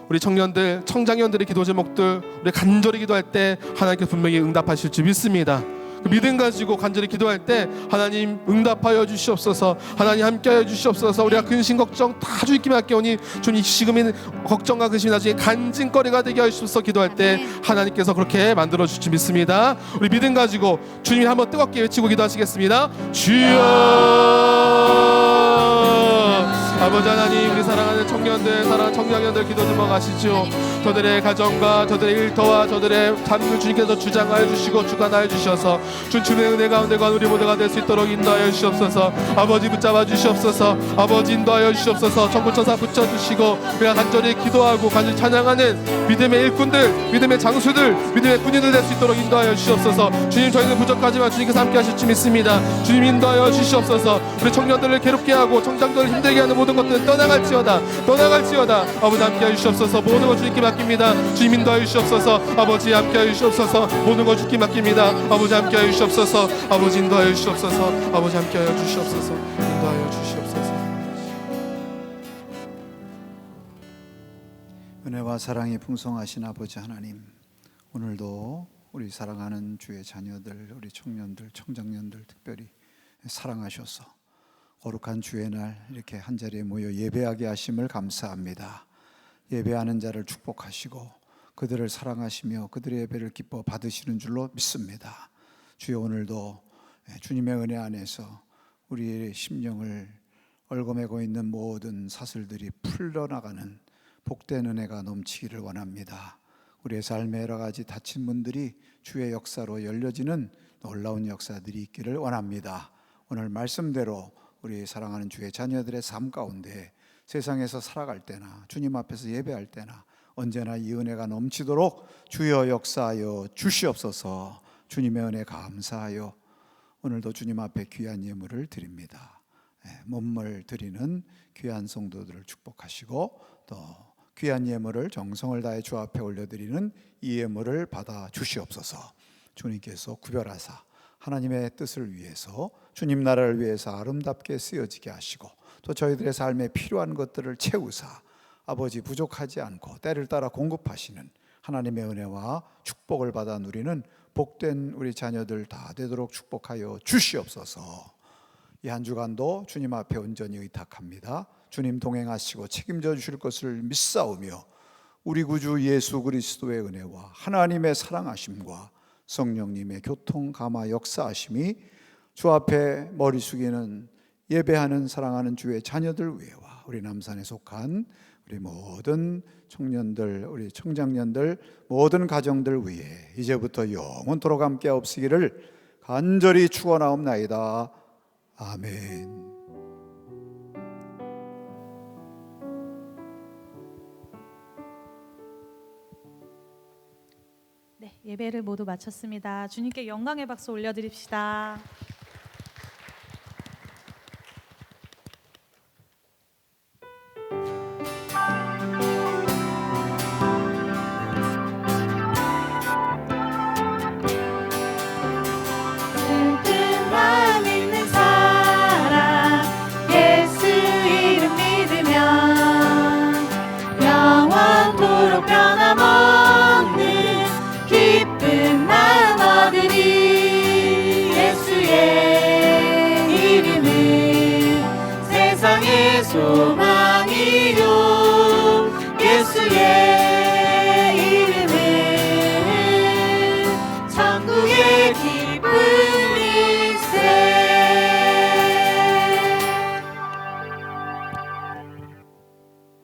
우리 청년들, 청장년들의 기도 제목들 우리 간절히 기도할 때 하나님께서 분명히 응답하실 줄 믿습니다. 그 믿음 가지고 간절히 기도할 때 하나님 응답하여 주시옵소서. 하나님 함께하여 주시옵소서. 우리가 근심 걱정 다 주님께 맡겨오니 주님, 지금은 걱정과 근심이 나중에 간증거리가 되게 하시옵소서. 기도할 때 하나님께서 그렇게 만들어 주실 줄 믿습니다. 우리 믿음 가지고 주님이 한번 뜨겁게 외치고 기도하시겠습니다. 주여. 아버지 하나님, 우리 사랑하는 청년들, 사랑하는 청년들 기도 들어가시죠. 저들의 가정과 저들의 일터와 저들의 삶을 주님께서 주장하여 주시고 주관하여 주셔서 주님의 은혜 가운데 관 우리 모두가 될 수 있도록 인도하여 주시옵소서. 아버지 붙잡아 주시옵소서. 아버지 인도하여 주시옵소서. 천부천사 붙여주시고 우리가 간절히 기도하고 간절히 찬양하는 믿음의 일꾼들, 믿음의 장수들, 믿음의 군인들 될 수 있도록 인도하여 주시옵소서. 주님, 저희는 부족하지만 주님께서 함께 하실 줄 믿습니다. 주님 인도하여 주시옵소서. 우리 청년들을 괴롭게 하고 청장들을 힘들게 하는 모든 것들은 떠나갈지어다. 아버지 함께하여 주시옵소서. 모든 것 주님께 맡깁니다. 주님 인도하여 주시옵소서. 아버지 함께하여 주시옵소서. 모든 것 주님께 맡깁니다. 아버지 함께하여 주시옵소서. 아버지 인도하여 주시옵소서. 아버지 함께하여 주시옵소서. 인도하여 주시옵소서. 은혜와 사랑이 풍성하신 아버지 하나님, 오늘도 우리 사랑하는 주의 자녀들, 우리 청년들, 청장년들 특별히 사랑하셔서 거룩한 주의 날 이렇게 한자리에 모여 예배하게 하심을 감사합니다. 예배하는 자를 축복하시고 그들을 사랑하시며 그들의 예배를 기뻐 받으시는 줄로 믿습니다. 주여, 오늘도 주님의 은혜 안에서 우리의 심령을 얽어매고 있는 모든 사슬들이 풀려나가는 복된 은혜가 넘치기를 원합니다. 우리의 삶의 여러 가지 닫힌 문들이 주의 역사로 열려지는 놀라운 역사들이 있기를 원합니다. 오늘 말씀대로 우리 사랑하는 주의 자녀들의 삶 가운데 세상에서 살아갈 때나 주님 앞에서 예배할 때나 언제나 이 은혜가 넘치도록 주여 역사하여 주시옵소서. 주님의 은혜 감사하여 오늘도 주님 앞에 귀한 예물을 드립니다. 몸을 드리는 귀한 성도들을 축복하시고 또 귀한 예물을 정성을 다해 주 앞에 올려드리는 이 예물을 받아 주시옵소서. 주님께서 구별하사 하나님의 뜻을 위해서, 주님 나라를 위해서 아름답게 쓰여지게 하시고 또 저희들의 삶에 필요한 것들을 채우사 아버지 부족하지 않고 때를 따라 공급하시는 하나님의 은혜와 축복을 받아 누리는 복된 우리 자녀들 다 되도록 축복하여 주시옵소서. 이 한 주간도 주님 앞에 온전히 의탁합니다. 주님 동행하시고 책임져 주실 것을 믿사오며 우리 구주 예수 그리스도의 은혜와 하나님의 사랑하심과 성령님의 교통 감화 역사하심이 주 앞에 머리 숙이는 예배하는 사랑하는 주의 자녀들 위에와 우리 남산에 속한 우리 모든 청년들, 우리 청장년들, 모든 가정들 위에 이제부터 영원토록 함께 없으기를 간절히 축원하옵나이다. 아멘. 네, 예배를 모두 마쳤습니다. 주님께 영광의 박수 올려드립시다. 영원토록 변함없는 기쁜 마음 얻으리. 예수의 이름은 세상의 소망